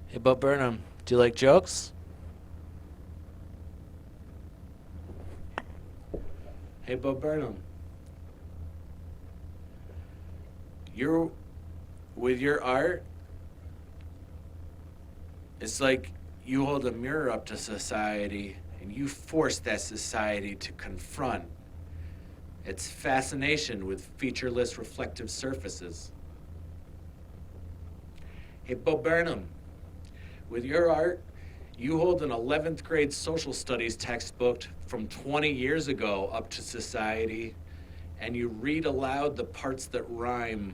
Hey, Bo Burnham, do you like jokes? Hey, Bo Burnham, you're with your art. It's like you hold a mirror up to society and you force that society to confront its fascination with featureless reflective surfaces. Hey, Bo Burnham, with your art, you hold an 11th grade social studies textbook from 20 years ago up to society, and you read aloud the parts that rhyme.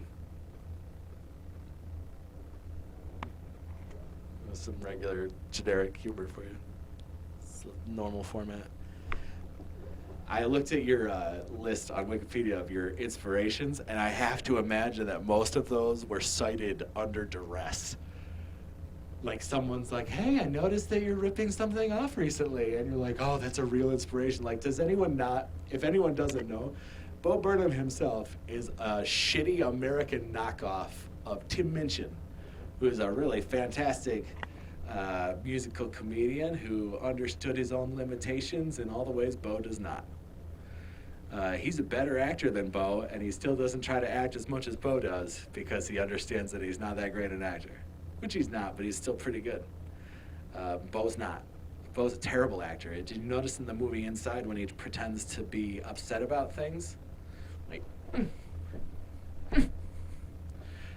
That's some regular generic humor for you. It's a normal format. I looked at your list on Wikipedia of your inspirations, and I have to imagine that most of those were cited under duress. Like someone's like, "Hey, I noticed that you're ripping something off recently," and you're like, "Oh, that's a real inspiration." Like, does anyone not? If anyone doesn't know, Bo Burnham himself is a shitty American knockoff of Tim Minchin, who is a really fantastic musical comedian who understood his own limitations in all the ways Bo does not. He's a better actor than Bo, and he still doesn't try to act as much as Bo does because he understands that he's not that great an actor. Which he's not, but he's still pretty good. Bo's not. Bo's a terrible actor. Did you notice in the movie Inside when he pretends to be upset about things? Like,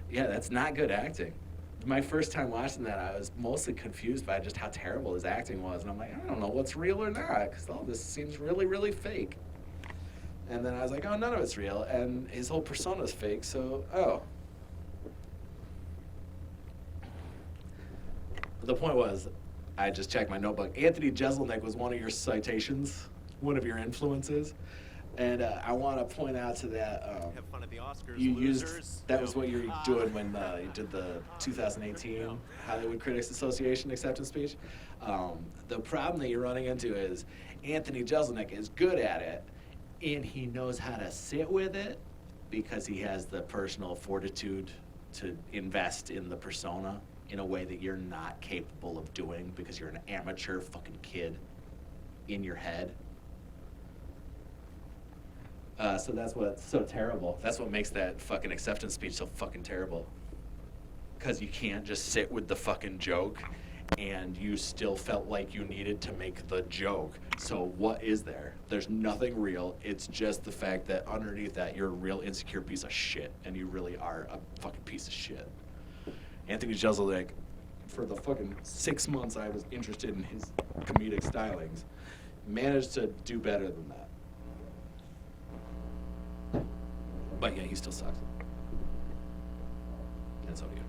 yeah, that's not good acting. My first time watching that, I was mostly confused by just how terrible his acting was. And I'm like, I don't know what's real or not, because all this seems really, really fake. And then I was like, oh, none of it's real. And his whole persona's fake, so, oh. The point was, I just checked my notebook. Anthony Jeselnik was one of your citations, one of your influences. And I want to point out to that Have fun at the Oscars, you losers. used, that was what you were doing when you did the 2018 Hollywood Critics Association acceptance speech. The problem that you're running into is Anthony Jeselnik is good at it, and he knows how to sit with it because he has the personal fortitude to invest in the persona in a way that you're not capable of doing because you're an amateur fucking kid in your head. So that's what's so terrible. That's what makes that fucking acceptance speech so fucking terrible. Because you can't just sit with the fucking joke and you still felt like you needed to make the joke. So what is there? There's nothing real. It's just the fact that underneath that you're a real insecure piece of shit and you really are a fucking piece of shit. Anthony Jeselnik, for the fucking 6 months I was interested in his comedic stylings, managed to do better than that. But yeah, he still sucks. And so do you.